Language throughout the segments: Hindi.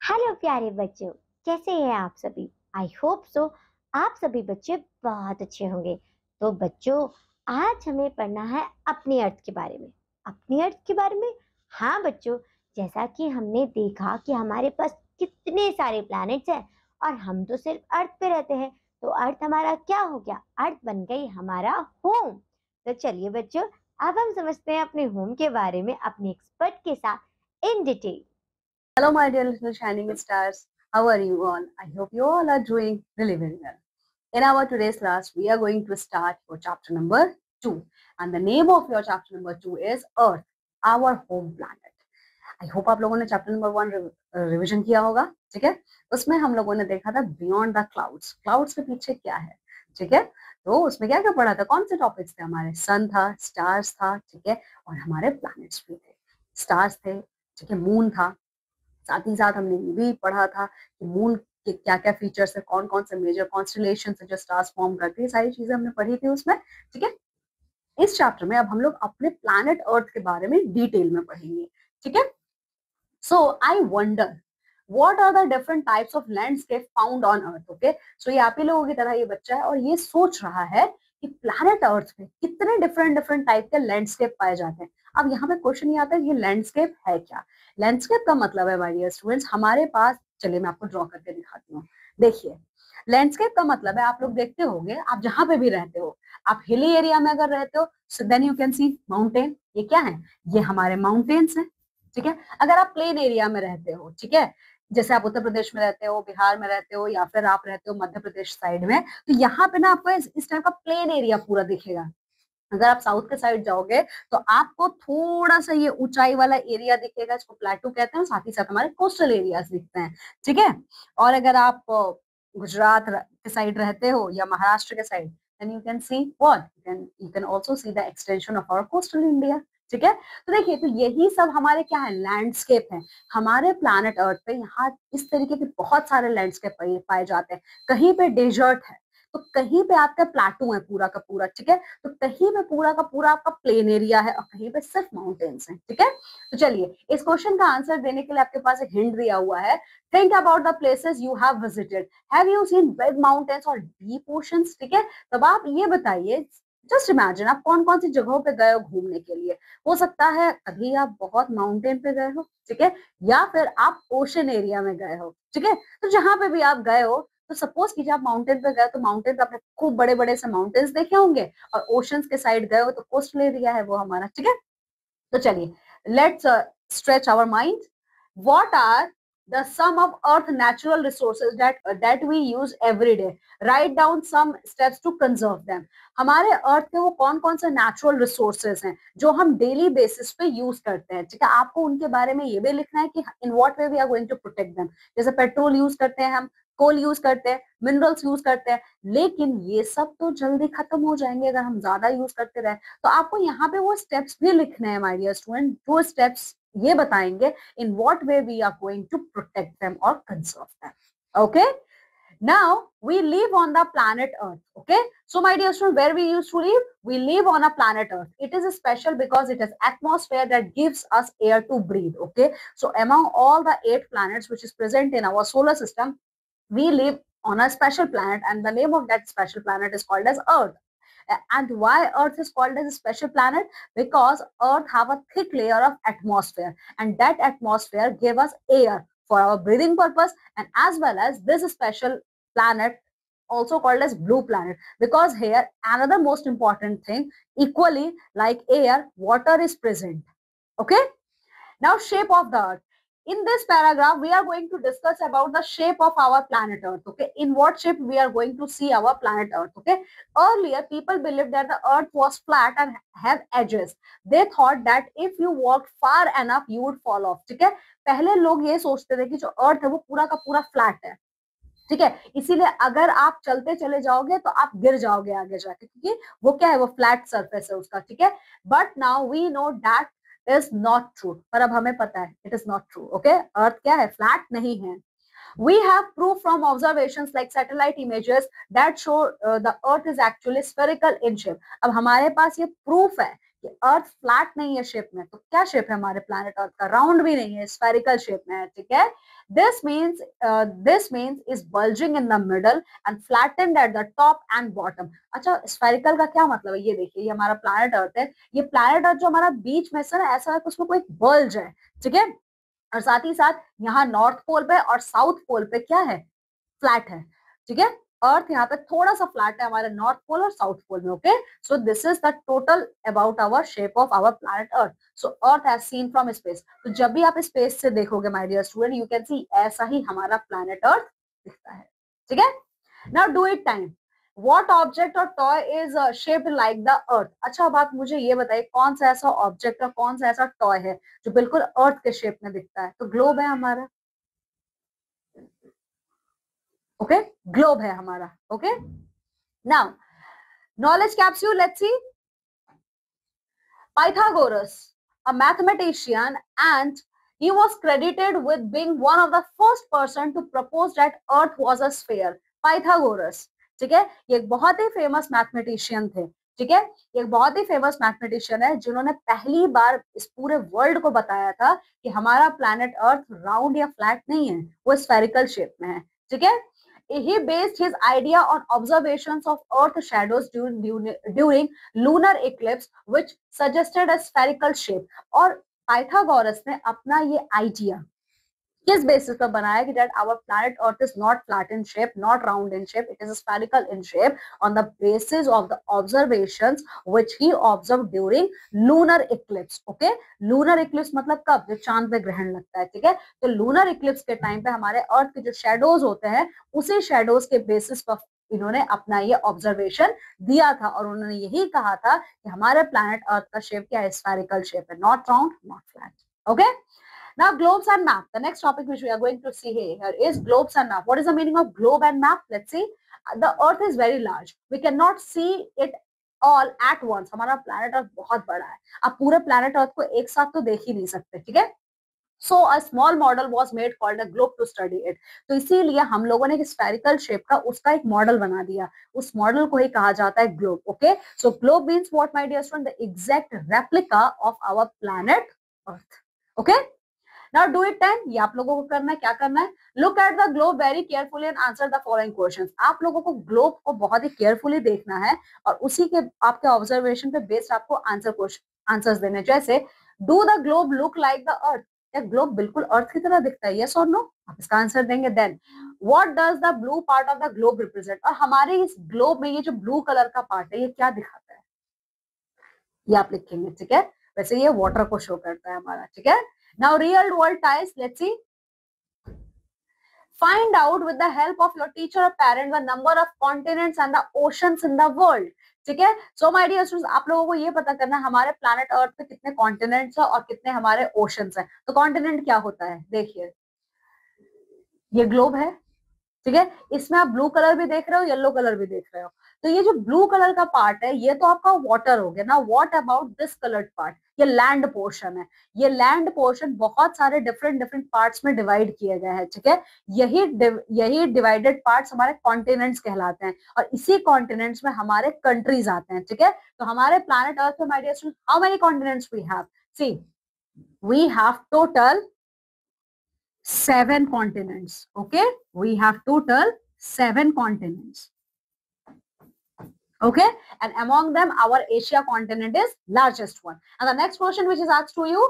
हेलो प्यारे बच्चों, कैसे हैं आप सभी। आई होप सो आप सभी बच्चे बहुत अच्छे होंगे। तो बच्चों, आज हमें पढ़ना है अपनी अर्थ के बारे में। अपनी अर्थ के बारे में। हाँ बच्चों, जैसा कि हमने देखा कि हमारे पास कितने सारे प्लैनेट्स हैं और हम तो सिर्फ अर्थ पे रहते हैं। तो अर्थ हमारा क्या हो गया? अर्थ बन गई हमारा होम। तो चलिए बच्चों, अब हम समझते हैं अपने होम के बारे में अपने एक्सपर्ट के साथ in detail. Hello, my dear little shining stars. How are you all? I hope you all are doing really very well. In our today's class, we are going to start your chapter number 2. And the name of your chapter number 2 is Earth, our home planet. I hope आप लोगों ने चैप्टर नंबर 1 रिवीजन किया होगा। ठीक है, उसमें हम लोगों ने देखा था बियॉन्ड द क्लाउड्स। क्लाउड्स के पीछे क्या है? ठीक है, तो उसमें क्या क्या पढ़ा था? कौन से टॉपिक्स थे हमारे? सन था, स्टार्स था, ठीक है, और हमारे प्लैनेट्स भी थे। स्टार्स थे, ठीक है, मून था। साथ ही साथ हमने ये भी पढ़ा था कि मून के क्या क्या फीचर्स है, कौन कौन से मेजर कॉन्स्टलेशन है जो स्टार्स फॉर्म करती है, सारी चीजें हमने पढ़ी थी उसमें। ठीक है, इस चैप्टर में अब हम लोग अपने प्लैनेट अर्थ के बारे में डिटेल में पढ़ेंगे। ठीक है, so I wonder what are the different types of landscape found on earth. Okay, so ये आप ही लोगों की तरह ये बच्चा है और ये सोच रहा है कि प्लैनेट अर्थ पे कितने डिफरेंट डिफरेंट टाइप के लैंडस्केप पाए जाते हैं। अब यहाँ पे क्वेश्चन ये आता है, ये लैंडस्केप है क्या? लैंडस्केप का मतलब है, माय डियर स्टूडेंट्स, हमारे पास, चलिए मैं आपको ड्रॉ करके दिखाती हूँ। देखिए, लैंडस्केप का मतलब है, आप लोग देखते होंगे, आप जहां पे भी रहते हो, आप हिली एरिया में अगर रहते हो, so then you can see mountain. ये क्या है? ये हमारे माउंटेन्स हैं। ठीक है, अगर आप प्लेन एरिया में रहते हो, ठीक है, जैसे आप उत्तर प्रदेश में रहते हो, बिहार में रहते हो, या फिर आप रहते हो मध्य प्रदेश साइड में, तो यहाँ पे ना आपको इस टाइप का प्लेन एरिया पूरा दिखेगा। अगर आप साउथ के साइड जाओगे तो आपको थोड़ा सा ये ऊंचाई वाला एरिया दिखेगा, इसको प्लेटू कहते हैं, साथ ही साथ हमारे कोस्टल एरियाज दिखते हैं। ठीक है, और अगर आप गुजरात के साइड रहते हो या महाराष्ट्र के side, then you can see what you can also see the extension of our coastal India. ठीक है, तो देखिए, तो यही सब हमारे क्या है? लैंडस्केप है हमारे प्लैनेट अर्थ पे। यहाँ इस तरीके के बहुत सारे लैंडस्केप पाए जाते हैं। कहीं पे डेजर्ट है, तो कहीं पे आपका प्लाटू है पूरा का पूरा। ठीक है, तो कहीं पे पूरा का पूरा आपका प्लेन एरिया है और कहीं पे सिर्फ माउंटेन्स हैं। ठीक है, तो चलिए, इस क्वेश्चन का आंसर देने के लिए आपके पास एक हिंट दिया हुआ है। Think about the places you have visited, have you seen big mountains और डीप ओशंस? ठीक है, तब आप ये बताइए, जस्ट इमेजिन, आप कौन कौन सी जगहों पे गए हो घूमने के लिए। हो सकता है कभी आप बहुत माउंटेन पे गए हो, ठीक है, या फिर आप ओशन एरिया में गए हो। ठीक है, तो जहां पे भी आप गए हो, तो सपोज कीजिए आप माउंटेन पे गए, तो माउंटेन पे आपने खूब बड़े बड़े से माउंटेन्स देखे होंगे, और ओशंस के साइड गए हो तो कोस्टल एरिया है वो हमारा। ठीक है, तो चलिए, let's stretch our mind. What are the sum of earth natural resources that we use every day? Write down some steps to conserve them. हमारे अर्थ के वो कौन कौन से नेचुरल रिसोर्सेज हैं जो हम डेली बेसिस पे यूज करते हैं। ठीक है, आपको उनके बारे में ये भी लिखना है कि in what way we are going to protect them. जैसे पेट्रोल यूज करते हैं हम, कोल यूज करते हैं, मिनरल्स यूज करते हैं, लेकिन ये सब तो जल्दी खत्म हो जाएंगे अगर हम ज्यादा यूज करते रहे। तो आपको यहाँ पे वो स्टेप्स भी लिखने हैं माय डियर स्टूडेंट, जो स्टेप्स ये बताएंगे in what way we are going to protect them or conserve them. Okay, now we live on the planet earth. Okay, so my dear student, where we used to live, we live on a planet earth. It is special because it has atmosphere that gives us air to breathe. Okay, so among all the 8 planets which is present in our solar system, we live on a special planet, and the name of that special planet is called as earth. And why earth is called as a special planet? Because earth have a thick layer of atmosphere, and that atmosphere gave us air for our breathing purpose, and as well as this special planet also called as blue planet, because here another most important thing, equally like air, water is present. Okay, now shape of the earth. In this paragraph, we are going to discuss about the shape of our planet Earth. Okay, in what shape we are going to see our planet Earth. Okay, earlier people believed that the Earth was flat and have edges. They thought that if you walked far enough, you would fall off. ठीक है, पहले लोग ये सोचते थे कि जो अर्थ है वो पूरा का पूरा फ्लैट है। ठीक है, इसीलिए अगर आप चलते चले जाओगे तो आप गिर जाओगे आगे जाके, क्योंकि वो क्या है, वो फ्लैट सरफेस है उसका। ठीक है, but now we know that is not true. पर अब हमें पता है it is not true. Okay, earth क्या है, फ्लैट नहीं है। We have proof from observations like satellite images that show the earth is actually spherical in shape. अब हमारे पास ये प्रूफ है कि अर्थ फ्लैट नहीं है शेप में, तो क्या शेप है हमारे प्लैनेट अर्थ का? राउंड भी नहीं है, स्फेरिकल शेप में है, ठीक है। This means is bulging in the middle and flattened at the top and bottom. अच्छा, स्फेरिकल का क्या मतलब है? ये देखिए, ये हमारा प्लैनेट अर्थ है, ये प्लैनेट अर्थ जो हमारा बीच में से ना ऐसा है कि उसमें कोई बल्ज है, ठीक है। और साथ ही साथ यहाँ नॉर्थ पोल पे और साउथ पोल पे क्या है? फ्लैट है, ठीक है। अर्थ यहाँ पे थोड़ा सा फ्लैट है हमारे नॉर्थ पोल और साउथ पोल में, okay. So this is the total about our shape of our planet earth. So earth as seen from space, तो जब भी आप स्पेस से देखोगे my dear student, you can see ऐसा ही हमारा प्लैनेट अर्थ दिखता है, ठीक है। Now do it time, what object और toy is shaped like the earth? अच्छा, अब आप मुझे ये बताइए कौन सा ऐसा ऑब्जेक्ट और कौन सा ऐसा टॉय है जो बिल्कुल अर्थ के शेप में दिखता है? तो ग्लोब है हमारा, ओके, ग्लोब है हमारा, okay. Now knowledge capsule, let's see. Pythagoras, a mathematician, and he was credited with being one of the first person to propose that earth was a sphere. Pythagoras, ठीक है, ये एक बहुत ही फेमस मैथमेटिशियन थे, ठीक है। ये एक बहुत ही फेमस मैथमेटिशियन है जिन्होंने पहली बार इस पूरे वर्ल्ड को बताया था कि हमारा प्लैनेट अर्थ राउंड या फ्लैट नहीं है, वो स्फेरिकल शेप में है, ठीक है। He based his idea on observations of Earth shadows during lunar eclipse, which suggested a spherical shape. और पाइथागोरस ने अपना ये आइडिया किस बेसिस पर बनाया कि that our planet Earth is not flat in shape, not round in shape, it is spherical in shape on the basis of the observations which he observed during lunar eclipse. Okay, lunar eclipse मतलब कब? जब चांद पे ग्रहण लगता है, ठीक है। तो lunar eclipse के टाइम पे हमारे अर्थ के जो शेडोज होते हैं, उसी शेडोज के बेसिस पर इन्होंने अपना ये ऑब्जर्वेशन दिया था और उन्होंने यही कहा था कि हमारे प्लैनेट अर्थ का शेप क्या है? स्फेरिकल शेप है, not round, not flat, okay. Now, globes and map. The next topic which we are going to see here is globes and map. What is the meaning of globe and map? Let's see. The Earth is very large. We cannot see it all at once. हमारा planet Earth बहुत बड़ा है. आप पूरे planet Earth को एक साथ तो देख ही नहीं सकते, ठीक है? So a small model was made called a globe to study it. तो इसीलिए हम लोगों ने spherical shape का उसका एक मॉडल बना दिया. उस मॉडल को ही कहा जाता है globe. Okay? So globe means what, my dear student? The exact replica of our planet Earth. Okay? Now do it 10. ये आप लोगों को करना है, क्या करना है? Look at the globe very carefully and answer the following questions. आप लोगों को ग्लोब को बहुत ही केयरफुली देखना है और उसी के आपके ऑब्जर्वेशन पे बेस्ड आपको आंसर्स देने। जैसे do the globe look like the अर्थ? क्या ग्लोब बिल्कुल अर्थ की तरह दिखता है? यस और नो? आप इसका आंसर देंगे। Then what does the blue part of the globe represent? और हमारे इस ग्लोब में ये जो ब्लू कलर का पार्ट है ये क्या दिखाता है? ये आप लिखेंगे, ठीक है। वैसे ये वाटर को शो करता है हमारा, ठीक है। Now real world ties, let's see. Find out with the help of your teacher or parent the number of continents and the oceans in the world. ठीक है। So my dear students, आप लोगों को ये पता करना है हमारे planet Earth पे कितने continents हैं और कितने हमारे oceans हैं। तो continent क्या होता है? देखिए, ये globe है, ठीक है। इसमें आप ब्लू कलर भी देख रहे हो, येलो कलर भी देख रहे हो। तो ये जो ब्लू कलर का पार्ट है ये तो आपका वाटर हो गया ना। What about this coloured part? ये लैंड पोर्शन है। ये लैंड पोर्शन बहुत सारे डिफरेंट डिफरेंट पार्ट्स में डिवाइड किए गए हैं, ठीक है। यही डिवाइडेड पार्ट्स हमारे कॉन्टिनेंट्स कहलाते हैं और इसी कॉन्टिनेंट्स में हमारे कंट्रीज आते हैं, ठीक है। तो हमारे प्लैनेट अर्थ में, my dear student, how many continents we have? See, we have total 7 continents. Okay, we have total 7 continents. Okay, and among them our Asia continent is largest one. And the next question which is asked to you,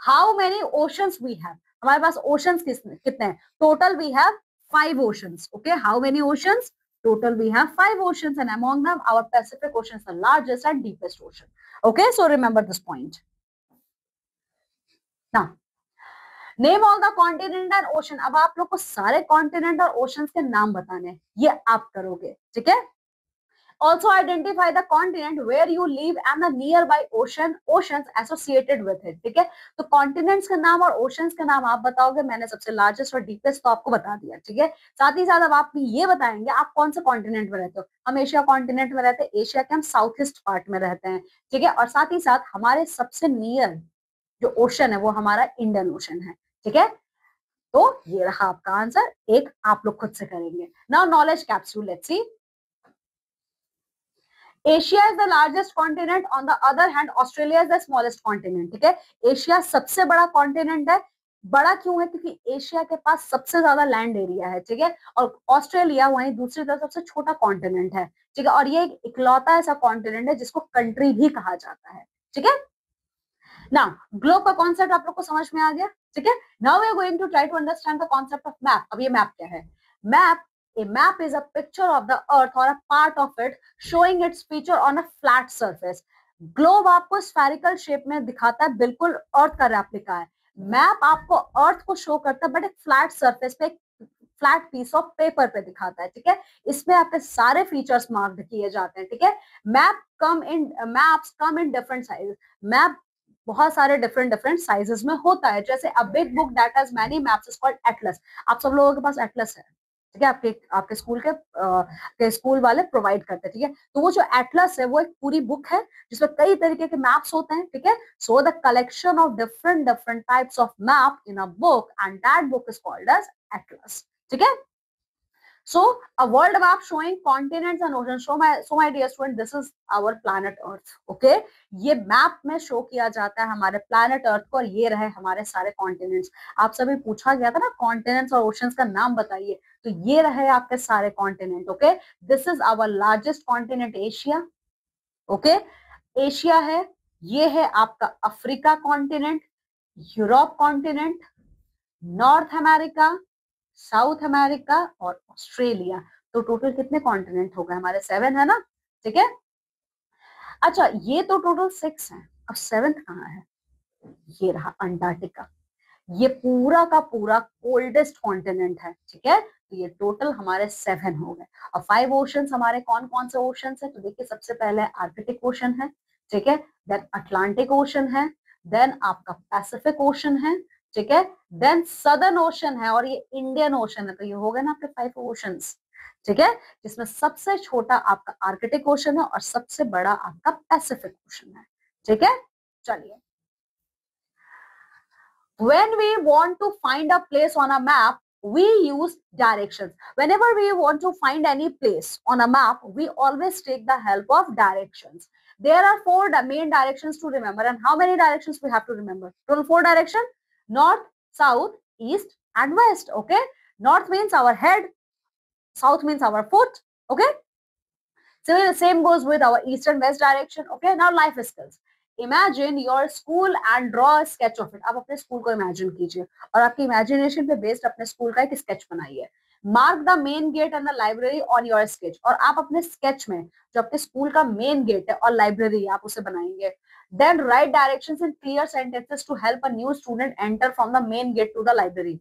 how many oceans we have? हमारे पास oceans कितने हैं? Total we have 5 oceans. Okay, how many oceans? Total we have 5 oceans, and among them our Pacific Ocean is the largest and deepest ocean. Okay, so remember this point. Now name all the continent and ocean. अब आप लोग को सारे कॉन्टिनेंट और ओशंस के नाम बताने हैं, ये आप करोगे, ठीक है। Also identify the continent where you live and the nearby oceans associated with it, ठीक है। तो कॉन्टिनेंट्स के नाम और ओशंस के नाम आप बताओगे। मैंने सबसे लार्जेस्ट और डीपेस्ट तो आपको बता दिया, ठीक है। साथ ही साथ अब आप ये बताएंगे आप कौन से कॉन्टिनेंट में रहते हो। हम एशिया कॉन्टिनेंट में रहते हैं, एशिया के हम साउथ ईस्ट पार्ट में रहते हैं, ठीक है। और साथ ही साथ हमारे सबसे नियर जो ओशन है वो हमारा इंडियन ओशन है, ठीक है। तो ये रहा आपका आंसर, एक आप लोग खुद से करेंगे। Now knowledge capsule, let's see. Asia is the largest continent, on the other hand Australia is the smallest continent, ठीक है। एशिया सबसे बड़ा कॉन्टिनेंट है, बड़ा क्यों है, क्योंकि एशिया के पास सबसे ज्यादा लैंड एरिया है, ठीक है, और ऑस्ट्रेलिया वहीं दूसरी तरफ सबसे छोटा कॉन्टिनेंट है, ठीक है, और ये एक इकलौता ऐसा कॉन्टिनेंट है जिसको कंट्री भी कहा जाता है, ठीक है। नाउ ग्लोब का कॉन्सेप्ट आप लोग को समझ में आ गया, ठीक है। Now we are going to try to understand the concept of map. अब ये मैप क्या है? Map, a map is a picture of the earth or a part of it showing its feature on a flat surface. Globe आपको स्फेरिकल शेप में दिखाता है, बिल्कुल अर्थ का रेप्लिका है। मैप आपको अर्थ को शो करता है बट एक फ्लैट सरफेस पे, फ्लैट पीस ऑफ पेपर पे दिखाता है, ठीक है। इसमें आपके सारे फीचर्स मार्क किए जाते हैं, ठीक है। Maps come in different size. Map बहुत सारे डिफरेंट डिफरेंट साइजेस में होता है, जैसे a big book that has many maps is called Atlas. आप सब लोगों के पास एटलस है, ठीक है, आपके स्कूल के स्कूल वाले प्रोवाइड करते हैं, ठीक है। तो वो जो एटलस है वो एक पूरी बुक है जिसमें कई तरीके के मैप्स होते हैं, ठीक है। So the collection of different different types of map in a book and that book is called as atlas, ठीक है। So a world map showing continents and oceans. So my dear student, this is our planet Earth. Okay, ये मैप में शो किया जाता है हमारे planet Earth को, और ये रहे हमारे सारे कॉन्टिनेंट्स। आप सभी पूछा गया था ना कॉन्टिनेंट्स और ओशंस का नाम बताइए, तो ये रहे आपके सारे continent. Okay, this is our largest continent Asia. Okay, Asia है, ये है आपका Africa continent, Europe continent, North America, South America और ऑस्ट्रेलिया। तो टोटल कितने कॉन्टिनेंट हो गए हमारे? 7 है ना, ठीक है। अच्छा, ये तो टोटल 6 है, अब 7th कहाँ है? ये रहा अंटार्कटिका। ये पूरा का पूरा कोल्डेस्ट कॉन्टिनेंट है, ठीक है। तो ये टोटल हमारे 7 हो गए। और 5 ओशंस हमारे कौन कौन से ओशंस है? तो देखिए, सबसे पहले आर्कटिक ओशन है, ठीक है, देन अटलांटिक ओशन है, देन आपका पैसिफिक ओशन है, ठीक है, देन सदर्न ओशन है, और ये इंडियन ओशन है। तो ये हो गए ना आपके 5 ओशंस, ठीक है, जिसमें सबसे छोटा आपका आर्कटिक ओशन है और सबसे बड़ा आपका पैसिफिक ओशन है, ठीक है। चलिए, when we want to find a place on a map, we use directions. Whenever we want to find any place on a map, we always take the help of directions. There are 4 main directions to remember. And how many directions we have to remember? Total 4 directions: north, south, east and west. Okay, north means our head, south means our foot. Okay, similarly the same goes with our east and west direction. Okay, now life skills. Imagine your school and draw sketch of it. आप अपने स्कूल को इमेजिन कीजिए और आपकी इमेजिनेशन पे बेस्ड अपने स्कूल का एक स्केच बनाइए। Mark the main gate and the library on your sketch. और आप अपने स्केच में जो आपके स्कूल का मेन गेट है और लाइब्रेरी आप उसे बनाएंगे। Then write directions in clear sentences to help a new student enter from the main gate to the library.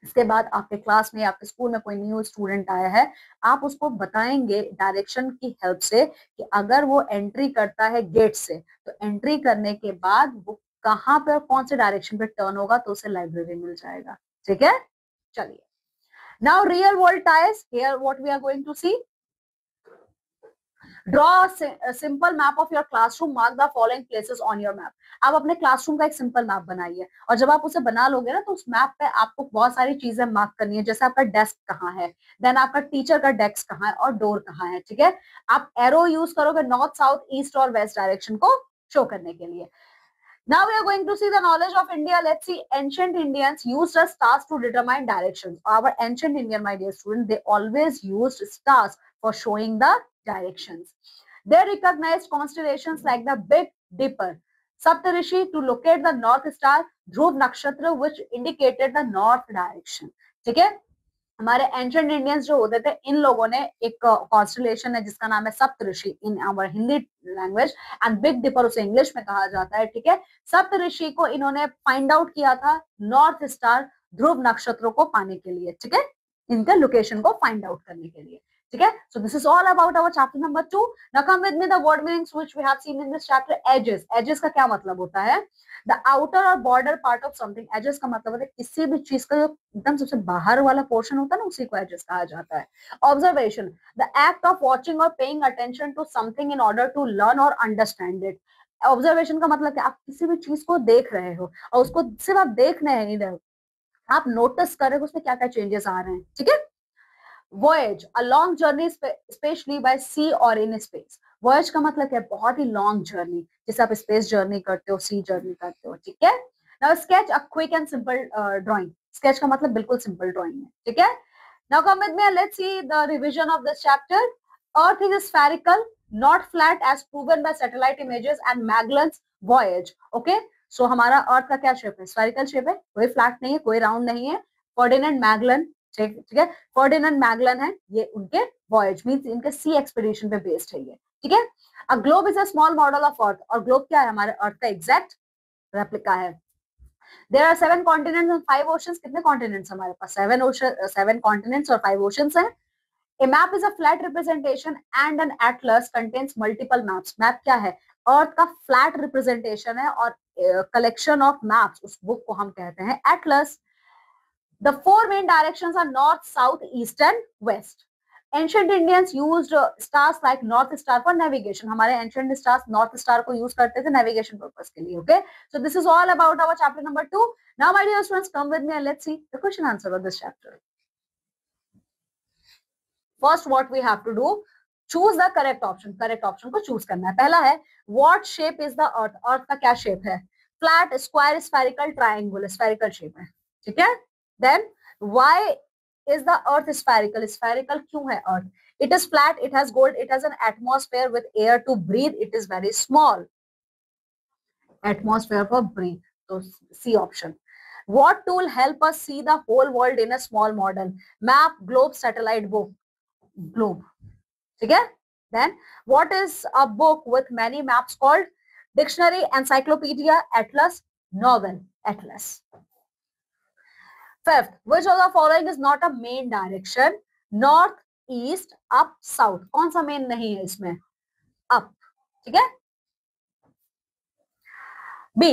इसके बाद आपके क्लास में, आपके स्कूल में कोई न्यू स्टूडेंट आया है, आप उसको बताएंगे डायरेक्शन की हेल्प से कि अगर वो एंट्री करता है गेट से, तो एंट्री करने के बाद वो कहाँ पे, कौन से डायरेक्शन पे टर्न होगा तो उसे लाइब्रेरी मिल जाएगा, ठीक है। चलिए, now real world ties. Here what we are going to see, draw a simple map of your classroom, mark the following places on your map. आप अपने क्लासरूम का एक सिंपल मैप बनाइए, और जब आप उसे बना लोगे ना, तो उस मैप पे आपको बहुत सारी चीजें मार्क करनी है, जैसे आपका डेस्क कहाँ है, देन आपका टीचर का डेस्क कहाँ है और डोर कहाँ है, ठीक है। आप एरो यूज करोगे नॉर्थ, साउथ, ईस्ट और वेस्ट डायरेक्शन को शो करने के लिए। Now we are going to see the knowledge of India. Let's see. Ancient Indians used stars to determine directions. Our ancient Indian, my dear student, they always used stars for showing the directions. They recognized constellations like the Big Dipper, Saptarishi to locate the North Star, Dhruv Nakshatra, which indicated the north direction. ठीक है, हमारे एंशिएंट इंडियंस जो होते थे, इन लोगों ने एक कॉन्स्टलेशन है जिसका नाम है Saptarishi in our Hindi language, and big dipper उसे इंग्लिश में कहा जाता है, ठीक है। सप्तऋषि को इन्होंने फाइंड आउट किया था नॉर्थ स्टार, ध्रुव नक्षत्रों को पाने के लिए, ठीक है, इनका लोकेशन को फाइंड आउट करने के लिए, ठीक है। So this is all about our chapter number 2. Now come with me the word meanings which we have seen in this chapter. Edges, edges का क्या मतलब होता है? द आउटर और border part of something. Edges का मतलब है किसी भी चीज का जो एकदम सबसे बाहर वाला पोर्शन होता है ना, उसी को एजेस कहा जाता है. Observation, the act of watching और paying attention to something in order to learn और अंडरस्टैंड इट. ऑब्जर्वेशन का मतलब कि आप किसी भी चीज को देख रहे हो और उसको सिर्फ आप देखने नहीं रहे हो, आप नोटिस कर रहे हो उसमें क्या क्या चेंजेस आ रहे हैं, ठीक है. Voyage, a long journey, especially by sea or in space. Voyage का मतलब क्या है, बहुत ही लॉन्ग जर्नी, जैसे आप स्पेस जर्नी करते हो, सी जर्नी करते हो, ठीक है। Now sketch a quick and simple drawing, sketch का मतलब बिल्कुल सिंपल ड्राइंग है, ठीक है। Now come with me, let's see the revision of this chapter. Earth is spherical, not flat as proven by satellite images and Magellan's voyage. Okay, so हमारा अर्थ का क्या शेप है, स्फेरिकल शेप है, कोई फ्लैट नहीं है, कोई राउंड नहीं है। फर्डिनेंड मैगेलन, ठीक है, फर्डिनेंड मैगेलन है ये, उनके वॉयज मींस इनके सी एक्सपीडिशन पे बेस्ड है ये, ठीक है। A globe is a small model of earth, और ग्लोब क्या है, हमारे अर्थ का एग्जैक्ट रेप्लिका है। There are 7 continents and 5 oceans, कितने कॉन्टिनेंट्स हमारे पास, 7 कॉन्टिनेंट्स और 5 ओशंस हैं। A map is a flat representation and an atlas contains multiple maps. Map क्या है, अर्थ का फ्लैट रिप्रेजेंटेशन है और कलेक्शन ऑफ मैप्स, उस बुक को हम कहते हैं Atlas. The 4 main directions are north, south, east and west. Ancient Indians used stars like North Star for navigation. हमारे ancient stars North Star को use करते थे navigation purpose के लिए. Okay, so this is all about our chapter number 2. Now, my dear students, come with me and let's see the question answer of this chapter. First, what we have to do, choose the correct option. Correct option को choose करना है. पहला है, what shape is the earth? Earth का क्या shape है? Flat, square, spherical, triangle. Spherical shape है, ठीक है. Then, why is the earth spherical? Spherical क्यों है earth? It is flat, it has gold, it has an atmosphere with air to breathe, it is very small. Atmosphere for breathe. So C option. What tool help us see the whole world in a small model? Map, globe, satellite, book. Globe. ठीक है. Then what is a book with many maps called? Dictionary, encyclopedia, atlas, novel. Atlas. Fifth, which of the following is not a main direction? North, east, up, south. कौन सा main नहीं है इसमें? Up. ठीक है. B.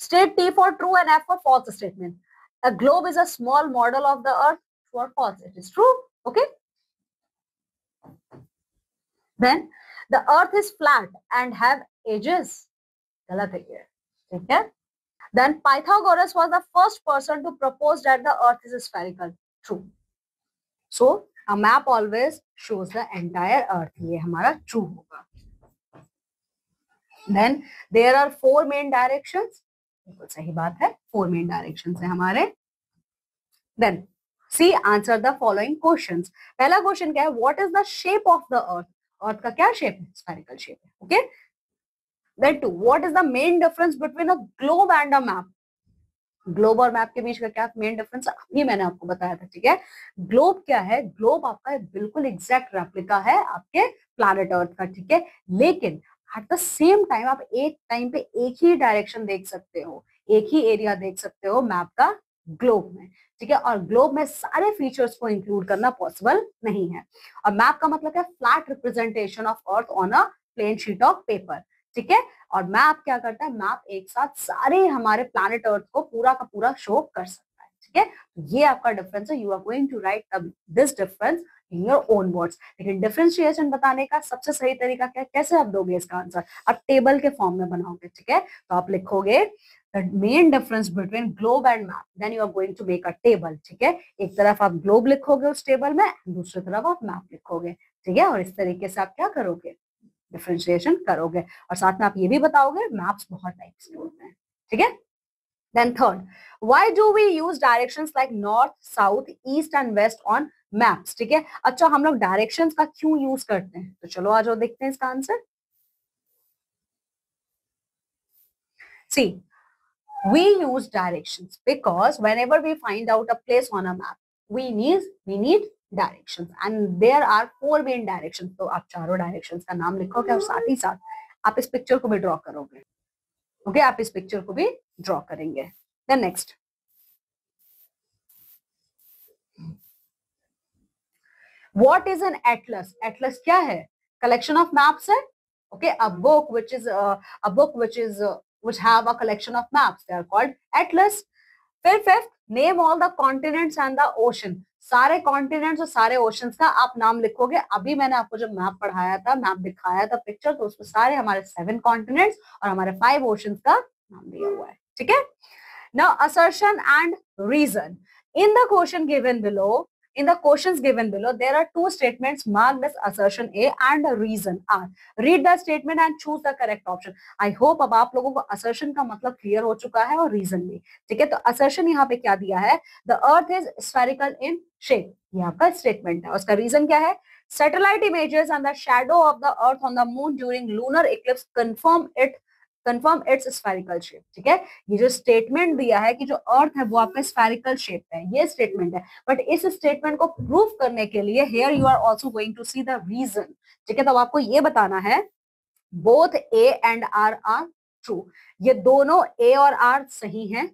State T for true and F for false statement. A globe is a small model of the earth. True or false? It is true. Okay. Then the earth is flat and have edges. गलत है ये, ठीक है. Then Pythagoras was the first person to propose that the earth is spherical. True. So a map always shows the entire earth. ये हमारा true होगा. Then there are 4 main directions. बिल्कुल सही बात है, 4 main directions है हमारे. Then C, answer the following questions. पहला क्वेश्चन क्या है, what is the shape of the earth? अर्थ का क्या शेप है, स्फेरिकल शेप है. Okay. Then 2, what is the main difference between a globe and a map? Globe और मैप के बीच का क्या मेन डिफरेंस, अभी मैंने आपको बताया था, ठीक है. ग्लोब क्या है, ग्लोब आपका बिल्कुल एग्जैक्ट रेप्लिका है आपके प्लैनेट अर्थ का, ठीक है. लेकिन एट द सेम टाइम आप एक टाइम पे एक ही डायरेक्शन देख सकते हो, एक ही एरिया देख सकते हो मैप का ग्लोब में, ठीक है. और ग्लोब में सारे फीचर्स को इंक्लूड करना पॉसिबल नहीं है. और मैप का मतलब है flat representation of earth on a plain sheet of paper, ठीक है. और मैप क्या करता है, मैप एक साथ सारे हमारे प्लैनेट अर्थ को पूरा का पूरा शो कर सकता है, ठीक है. ये आपका डिफरेंस है. You are going to write this difference in your own words. लेकिन डिफरेंशिएशन बताने का सबसे सही तरीका क्या है, कैसे आप दोगे इसका आंसर, आप टेबल के फॉर्म में बनाओगे, ठीक है. तो आप लिखोगे the main difference between globe and map, then you are going to make a table, ठीक है. एक तरफ आप ग्लोब लिखोगे उस टेबल में, दूसरी तरफ आप मैप लिखोगे, ठीक है. और इस तरीके से आप क्या करोगे, डिफरेंशिएशन करोगे. और साथ में आप ये भी बताओगे मैप्स बहुत टाइप्स के होते हैं, ठीक है. Then third, why do we use directions like north, south, east and west on maps? ठीक है. अच्छा, हम लोग डायरेक्शंस का क्यों यूज करते हैं, तो चलो आज देखते हैं इसका answer. See, we use directions because whenever we find out a place on a map, we need directions, and there are 4 main directions. तो आप चारों डायरेक्शंस का नाम लिखोगे और साथ ही साथ आप इस पिक्चर को भी ड्रॉ करोगे. ओके, आप इस पिक्चर को भी ड्रॉ करेंगे. Then next, what is an atlas? Atlas क्या है, कलेक्शन ऑफ मैप्स है. Okay, a book which have a collection of maps, they are called atlas. फिर fifth, name all the continents and the ocean. सारे कॉन्टिनेंट्स और सारे ओशंस का आप नाम लिखोगे. अभी मैंने आपको जब मैप पढ़ाया था, मैप दिखाया था पिक्चर, तो उसमें सारे हमारे 7 कॉन्टिनेंट्स और हमारे 5 ओशंस का नाम दिया हुआ है, ठीक है. Now assertion and reason. In the question given below, In the questions given below, there are two statements marked as assertion A and reason R. Read the statement and choose the correct option. I hope अब आप लोगों को assertion का मतलब clear हो चुका है और reason भी. ठीक है, तो assertion यहाँ पे क्या दिया है? The earth is spherical in shape. ये आपका statement है. उसका reason क्या है? Satellite images and the shadow of the earth on the moon during lunar eclipse confirm its spherical shape. ठीक है, ये जो स्टेटमेंट दिया है कि जो अर्थ है वो आपका स्फेरिकल शेप है, ये स्टेटमेंट है. बट इस स्टेटमेंट को प्रूव करने के लिए here you are also going to see the reason. ठीक है, तो आपको ये बताना है both A and R are true. ये दोनों ए और आर सही हैं.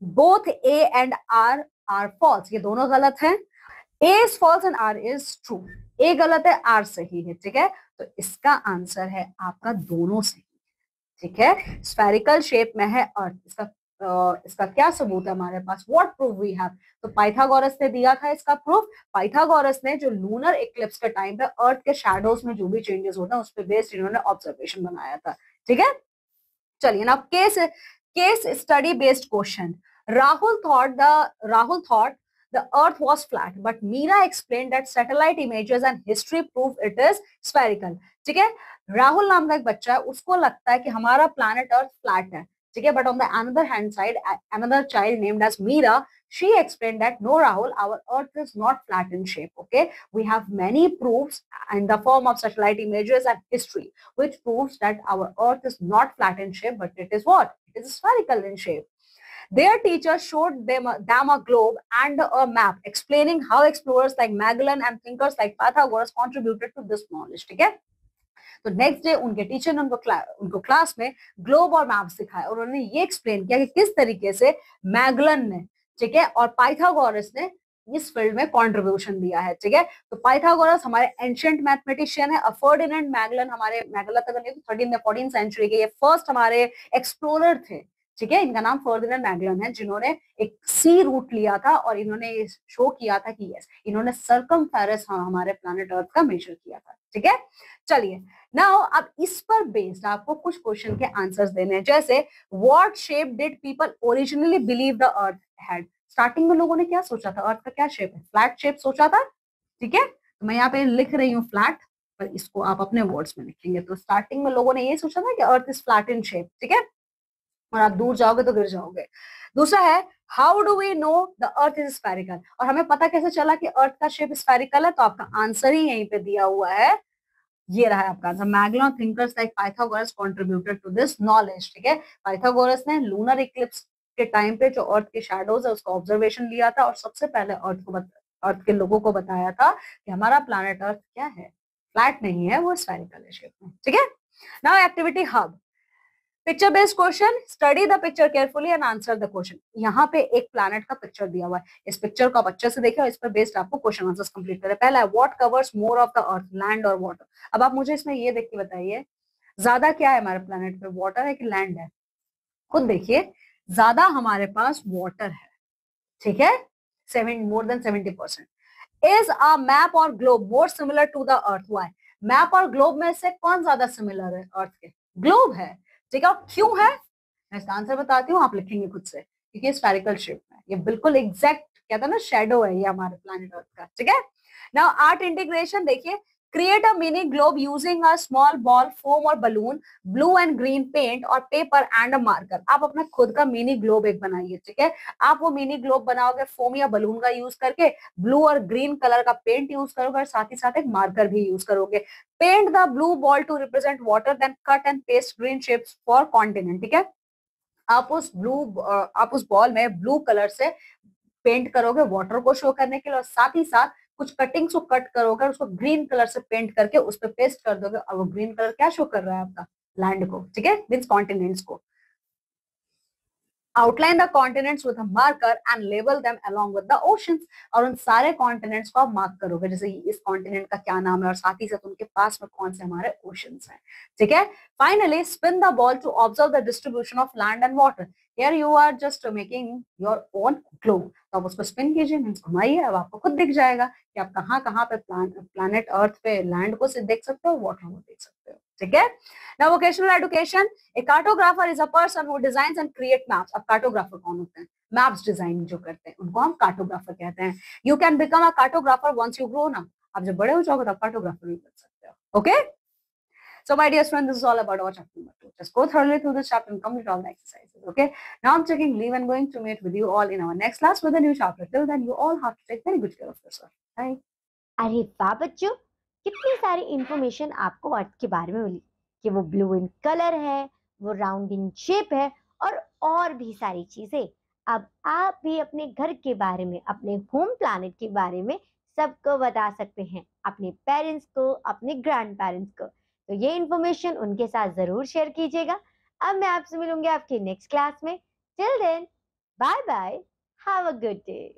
Both A and R are false, ये दोनों गलत हैं. A is false and R is true. A गलत है, आर सही है. ठीक है, तो इसका आंसर है आपका दोनों सही. ठीक है, स्फेरिकल शेप में है अर्थ. इसका क्या सबूत है हमारे पास? What proof we have? तो पाइथागोरस ने दिया था इसका प्रूफ. पाइथागोरस ने जो लूनर इक्लिप्स के टाइम पे अर्थ के शैडोज में जो भी चेंजेस होते हैं उस पर बेस्ड इन्होंने ऑब्जर्वेशन बनाया था. ठीक है, चलिए ना case study based question. Rahul thought the earth was flat, but Meera explained that satellite images and history prove it is spherical. ठीक है, राहुल नाम का एक बच्चा है, उसको लगता है कि हमारा planet Earth flat है. ठीक है, but on the another hand side, another child named as Meera, she explained that no Rahul, our earth is not flat in shape. Okay, we have many proofs in the form of satellite images and history which proves that our earth is not flat in shape, but it is what? It is spherical in shape. Their teacher showed them a globe and a map explaining how explorers like Magellan and thinkers like Pythagoras contributed to this knowledge. ठीक है, तो नेक्स्ट डे उनके टीचर ने उनको क्लास में ग्लोब और मैप्स दिखाए और उन्होंने ये एक्सप्लेन किया कि किस तरीके से मैगलन ने, ठीक है, और पाइथागोरस ने इस फील्ड में कंट्रीब्यूशन दिया है. ठीक है, तो पाइथागोरस हमारे एंशिएंट मैथमेटिशियन है. फर्डिनेंड मैगलन हमारे मैगलन तक 13th या 14th सेंचुरी के ये फर्स्ट हमारे एक्सप्लोरर थे. ठीक है, इनका नाम फर्डिनेंड मैगलन है, जिन्होंने एक सी रूट लिया था और इन्होंने शो किया था कि यस, इन्होंने सर्कमफेरस हमारे प्लैनेट अर्थ का मेजर किया था. ठीक है, चलिए नाउ अब इस पर बेस्ड आपको कुछ क्वेश्चन के आंसर्स देने हैं. जैसे what shape did people originally believe the earth had? Starting में लोगों ने क्या सोचा था? अर्थ का क्या शेप है? फ्लैट शेप सोचा था. ठीक है, तो मैं यहाँ पे लिख रही हूँ फ्लैट, पर इसको आप अपने वर्ड्स में लिखेंगे. तो स्टार्टिंग में लोगों ने ये सोचा था कि earth is flat in shape. ठीक है, और आप दूर जाओगे तो गिर जाओगे. दूसरा है how do we know the earth is spherical? और हमें पता कैसे चला कि अर्थ का शेप स्फेरिकल है? तो आपका आंसर ही यहीं पे दिया हुआ है, ये रहा है आपका answer. Magellan thinkers like Pythagoras contributed to this knowledge. ठीक है, पाइथागोरस ने लूनर इक्लिप्स के टाइम पे जो अर्थ के शैडोज है उसका ऑब्जर्वेशन लिया था और सबसे पहले अर्थ के लोगों को बताया था कि हमारा प्लैनेट अर्थ क्या है, फ्लैट नहीं है, वो स्फेरिकल है शेप में. ठीक है, now activity hub. Picture based question. Study the picture carefully and answer the question. यहाँ पे एक प्लैनेट का पिक्चर दिया हुआ है. इस पिक्चर को आप अच्छे से देखें और इस पर बेस्ड आपको क्वेश्चन आंसर्स कंप्लीट करें. पहला है what covers more of the earth, land और वाटर? अब आप मुझे इसमें ये देख के बताइए ज्यादा क्या है हमारे प्लैनेट पे, वाटर है कि लैंड है? खुद देखिए, ज्यादा हमारे पास वाटर है. ठीक है, more than 70%. Is a map or globe more similar to the earth? Why? Map और ग्लोब में से कौन ज्यादा सिमिलर है अर्थ के? ग्लोब है. ठीक है, क्यों है? मैं इसका आंसर बताती हूँ, आप लिखेंगे खुद से, क्योंकि स्फेरिकल शेप में ये बिल्कुल एग्जैक्ट क्या था ना, शेडो है ये हमारे प्लैनेट अर्थ का. ठीक है, नाउ आर्ट इंटीग्रेशन. देखिए, create a mini globe using a small ball, foam or balloon, blue and green paint और paper and a marker. आप अपना खुद का मिनी ग्लोब एक बनाइए. ठीक है, आप वो मिनी ग्लोब बनाओगे फोम या बलून का यूज करके, ब्लू और ग्रीन कलर का पेंट यूज करोगे और साथ ही साथ एक मार्कर भी यूज करोगे. Paint the blue ball to represent water, then cut and paste green shapes for continent. ठीक है, आप उस बॉल में ब्लू कलर से पेंट करोगे वाटर को शो करने के लिए और साथ ही साथ कुछ कटिंग्स को कट करोगे, उसको ग्रीन कलर से पेंट करके उस पर पेस्ट कर दोगे और वो ग्रीन कलर क्या शो कर रहा है आपका? लैंड को. ठीक है, मींस कॉन्टिनेंट्स को. Outline the continents with a marker and label them along with the oceans. और उन सारे कॉन्टिनेंट्स को आप मार्क करोगे, जैसे इस कॉन्टिनेंट का क्या नाम है और साथ ही साथ उनके पास में कौन से हमारे ओशंस हैं. ठीक है, finally spin the ball to observe the distribution of land and water. Here you are just making your own globe. तो आप उसको स्पिन कीजिए, मींस घुमाइए, अब आपको खुद दिख जाएगा कि आप कहाँ कहाँ पे प्लैनेट अर्थ पे लैंड को देख सकते हो, वाटर को देख सकते हो. ठीक है, now vocational education. A cartographer is a person who designs and create maps. अब कार्टोग्राफर कौन होते हैं? मैप्स डिजाइन जो करते हैं उनको हम कार्टोग्राफर कहते हैं. You can become a cartographer once you grow ना. आप जब बड़े हो जाओगे तो कार्टोग्राफर भी बन सकते हो. Okay. So, my dear friends, this is all about our chapter number 2. Just go thoroughly through this chapter and complete all the exercises. Okay. Now I'm taking leave and going to meet with you all in our next class with a new chapter. Till then, you all have to take very good care of yourself. Bye. अरे वाह बच्चों, कितनी सारी इंफॉर्मेशन आपको अर्थ के बारे में मिली कि वो ब्लू इन कलर है, वो राउंड इन शेप है और भी सारी चीजें. अब आप भी अपने घर के बारे में, अपने होम प्लानेट के बारे में सबको बता सकते हैं, अपने पेरेंट्स को, अपने ग्रैंड पेरेंट्स को. तो ये इंफॉर्मेशन उनके साथ जरूर शेयर कीजिएगा. अब मैं आपसे मिलूंगी आपकी नेक्स्ट क्लास में. Till then, bye bye, have a good day.